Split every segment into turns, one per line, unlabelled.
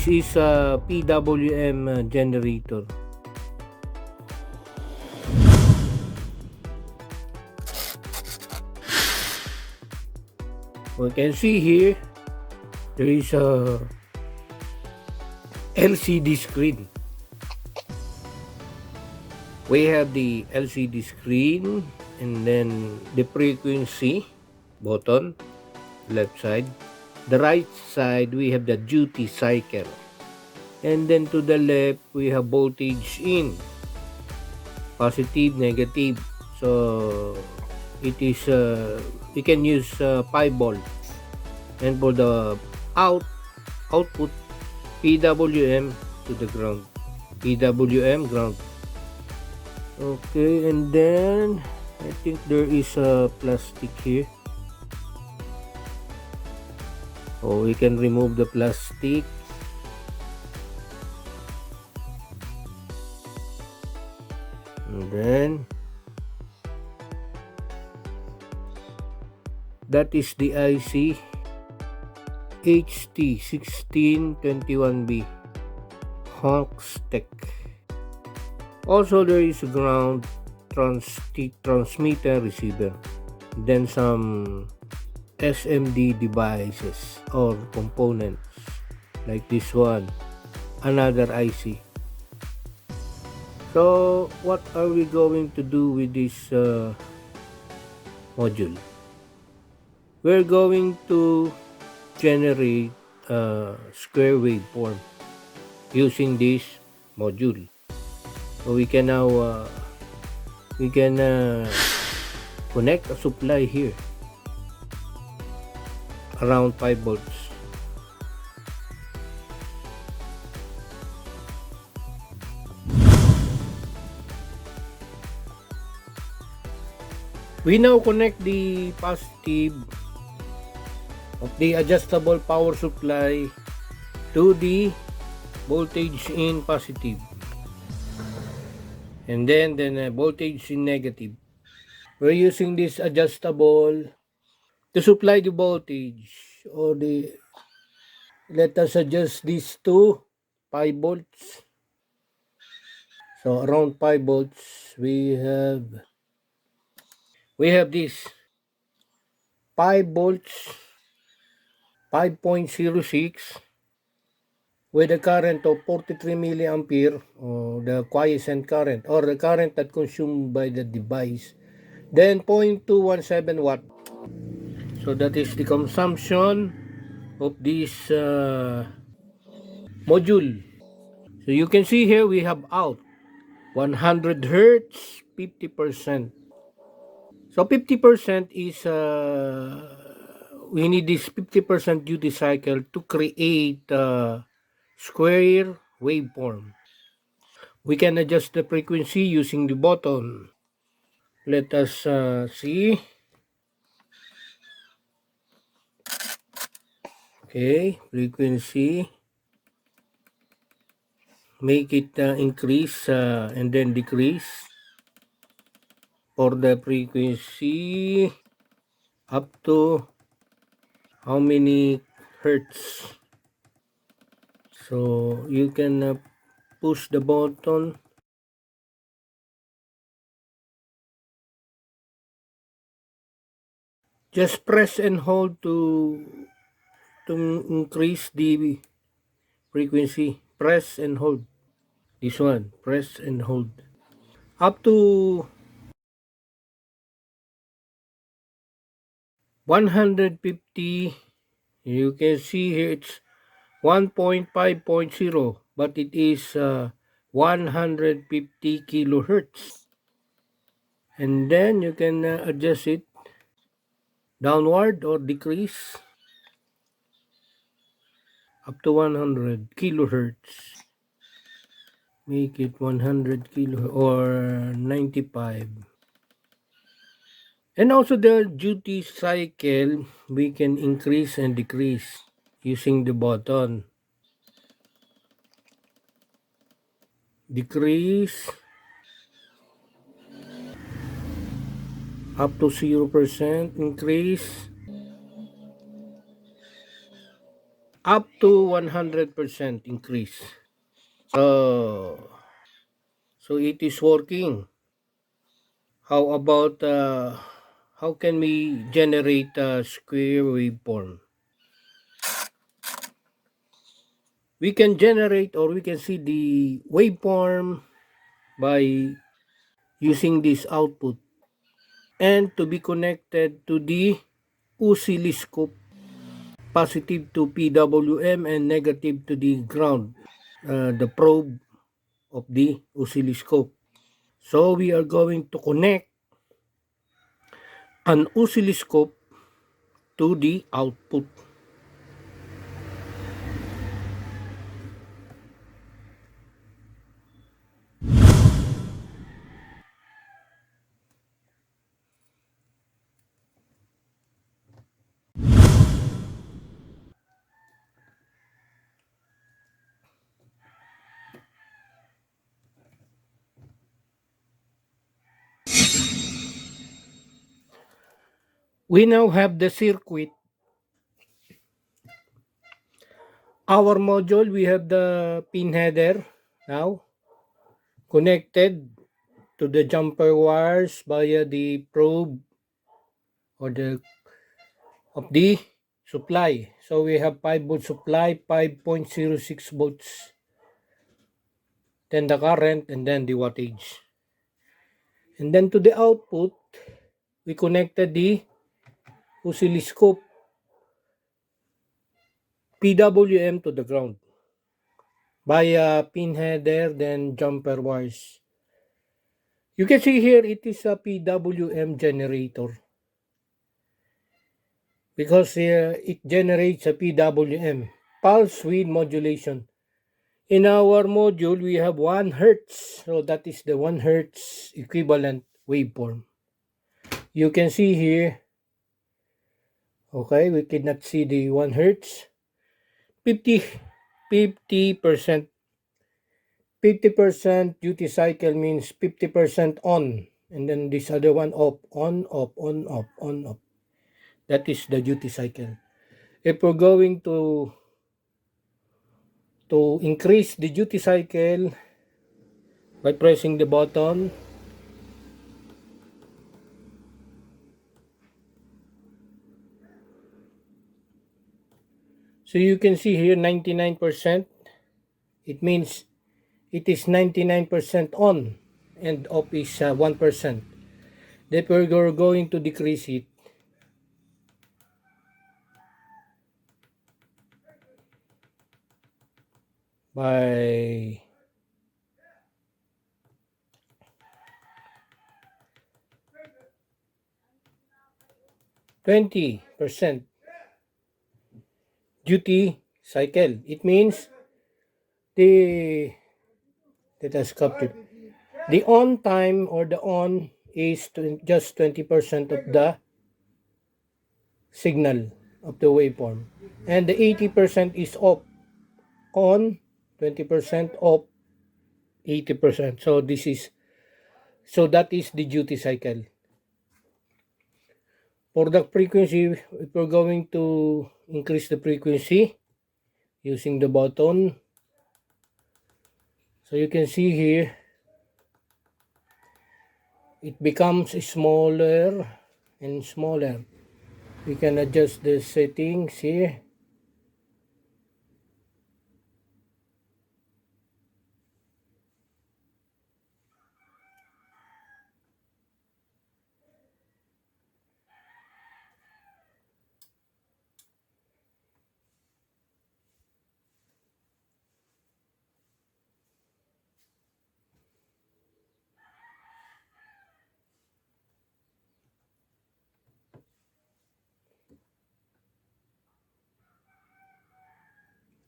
This is a PWM generator. We can see here there is a LCD screen. We have the LCD screen and then the frequency button, left side. The right side we have the duty cycle. And then to the left we have voltage in, positive, negative. So it is we can use 5 volts. And for the output, PWM to the ground. PWM ground. Okay, and then I think there is a plastic here. Oh, we can remove the plastic. And then that is the IC HT1621B Honkstech. Also there is a ground transmitter receiver, then some SMD devices or components like this one, another IC. So what are we going to do with this module? We're going to generate a square waveform using this module. So we can now connect a supply here around 5 volts. We now connect the positive of the adjustable power supply to the voltage in positive, and then voltage in negative. We're using this adjustable to supply the voltage, or let us adjust this to 5 volts. So around 5 volts we have this 5 volts 5.06 with a current of 43 milliampere, or the quiescent current, or the current that consumed by the device, then 0.217 watt. So that is the consumption of this module. So you can see here we have out 100 hertz, 50%. So 50% is we need this 50% duty cycle to create a square waveform. We can adjust the frequency using the button. Let us see. Okay, frequency. Make it increase and then decrease for the frequency up to how many hertz. So you can push the button. Just press and hold to increase the frequency. Press and hold. This one, press and hold. Up to 150. You can see here it's 1.5.0, but it is 150 kilohertz. And then you can adjust it downward or decrease up to 100 kilohertz. Make it 100 kilo or 95. And also the duty cycle, we can increase and decrease using the button. Decrease up to 0%, increase up to 100% increase. So it is working. How about how can we generate a square waveform? We can generate or we can see the waveform by using this output and to be connected to the oscilloscope, positive to PWM and negative to the ground, the probe of the oscilloscope. So we are going to connect an oscilloscope to the output. We now have the circuit. Our module, we have the pin header now connected to the jumper wires via the probe or the of the supply. So we have 5 volt supply, 5.06 volts, then the current and then the wattage. And then to the output, we connected the oscilloscope PWM to the ground via pin header, then jumper wires. You can see here it is a PWM generator because it generates a PWM, pulse width modulation. In our module, we have 1 Hertz, so that is the 1 Hertz equivalent waveform. You can see here, okay, we cannot see the 1 Hertz, 50%. 50% duty cycle means 50% on, and then this other one off, on, off, on, off, on, off. That is the duty cycle. If we're going to increase the duty cycle by pressing the button, so you can see here 99%. It means it is 99% on and off is 1%. Therefore, we're going to decrease it by 20% duty cycle. It means let us capture the on time or the on is just 20% of the signal of the waveform, and the 80% is off, on 20%, off 80%. So that is the duty cycle. For the frequency, if we're going to increase the frequency using the button, so you can see here it becomes smaller and smaller. We can adjust the settings here.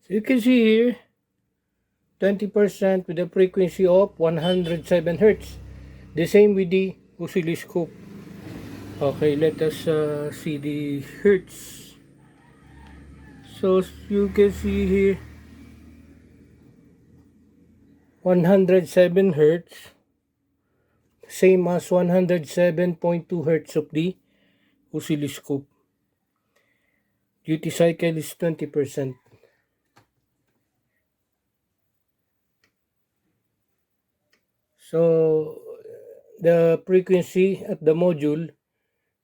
So you can see here 20% with a frequency of 107 Hertz. The same with the oscilloscope. Okay, let us see the Hertz. So you can see here 107 Hertz, same as 107.2 Hertz of the oscilloscope. Duty cycle is 20%. So the frequency at the module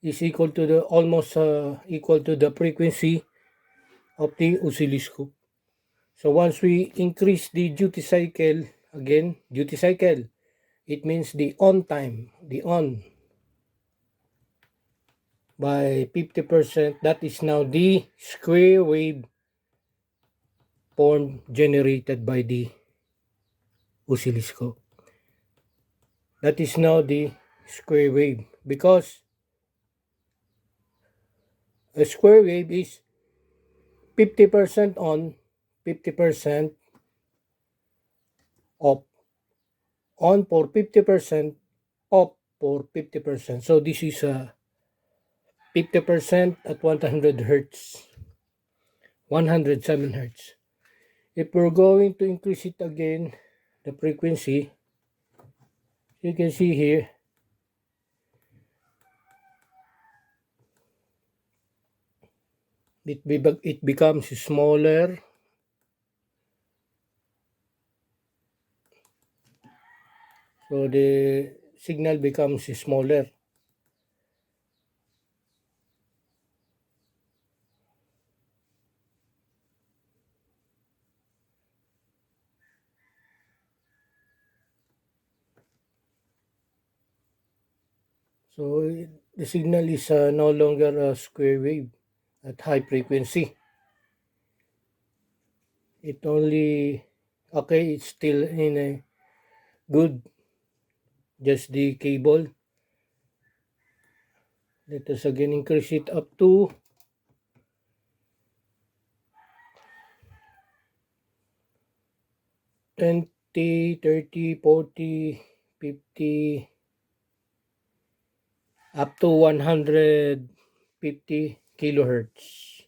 is equal to the almost equal to the frequency of the oscilloscope. So once we increase the duty cycle, again duty cycle, it means the on time, the on by 50%. That is now the square wave form generated by the oscilloscope. That is now the square wave, because a square wave is 50% on, 50% off, on for 50%, off for 50%. So this is a 50% at 100 hertz, 107 hertz. If we're going to increase it again, the frequency, you can see here, it becomes smaller. So the signal becomes smaller. So the signal is no longer a square wave at high frequency. It only, okay, it's still in a good, just the cable. Let us again increase it up to 20, 30, 40, 50, up to 150 kilohertz.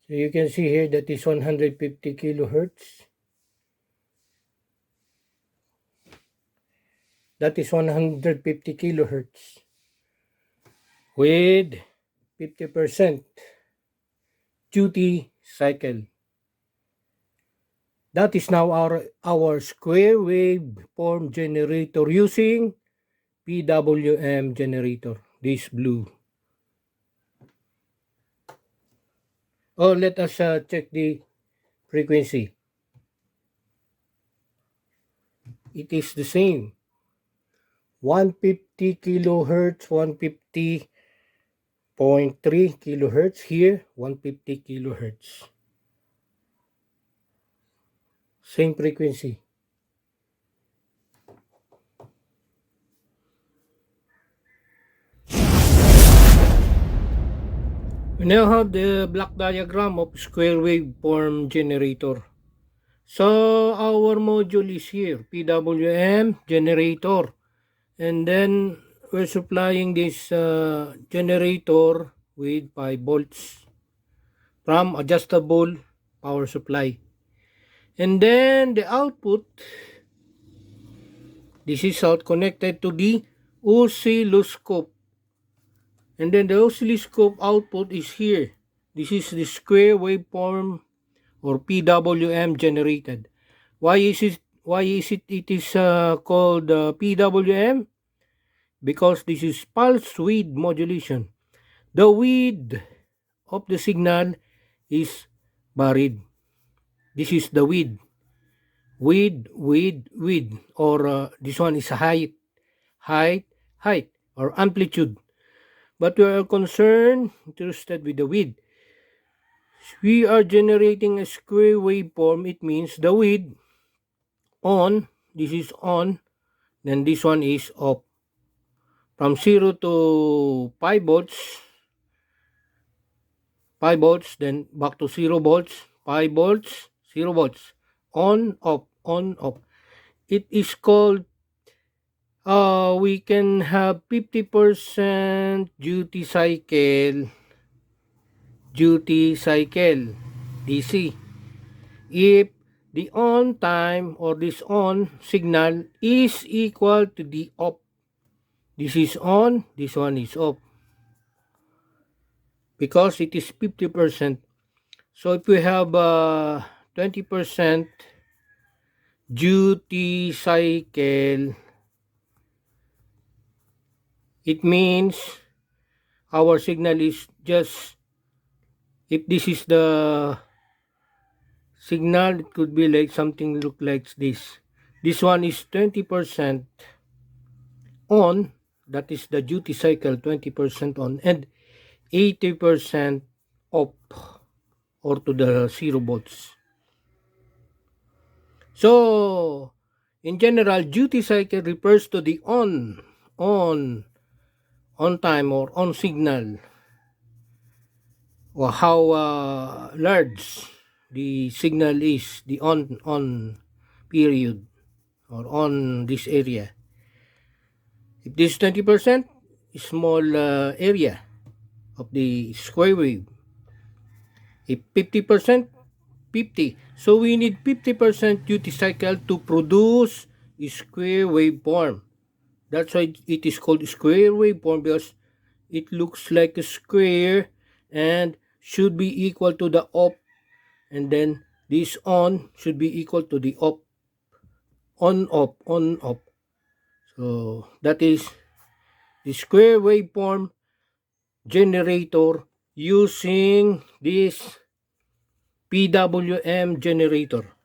So you can see here that is 150 kilohertz. That is 150 kilohertz with 50% duty cycle. That is now our square wave form generator using PWM generator, this blue. Oh, let us check the frequency. It is the same. 150 kilohertz, 150.3 kilohertz here, 150 kilohertz. Same frequency. We now have the block diagram of square wave form generator. So our module is here, PWM generator, and then we're supplying this generator with 5 volts from adjustable power supply. And then the output, this is out connected to the oscilloscope. And then the oscilloscope output is here. This is the square waveform or PWM generated. Why is it called PWM? Because this is pulse width modulation. The width of the signal is varied. This is the width. Width, or this one is height, or amplitude. But we are interested with the width. We are generating a square waveform. It means the width on, this is on, then this one is off. From 0 to 5 volts, 5 volts, then back to 0 volts, 5 volts, 0 volts, on, off, on, off. It is called, we can have 50% duty cycle, DC. If the on time or this on signal is equal to the off. This is on, this one is off. Because it is 50%. So if we have 20% duty cycle, it means our signal is just, if this is the signal, it could be like something look like this. This one is 20% on, that is the duty cycle, 20% on, and 80% off, or to the 0 volts. So in general, duty cycle refers to the on time or on signal, or how large the signal is, the on period, or on this area. If this is 20%, small area of the square wave. If 50%, 50. So we need 50% duty cycle to produce a square waveform. That's why it is called square waveform, because it looks like a square and should be equal to the off, and then this on should be equal to the off, on off. So that is the square waveform generator using this PWM generator.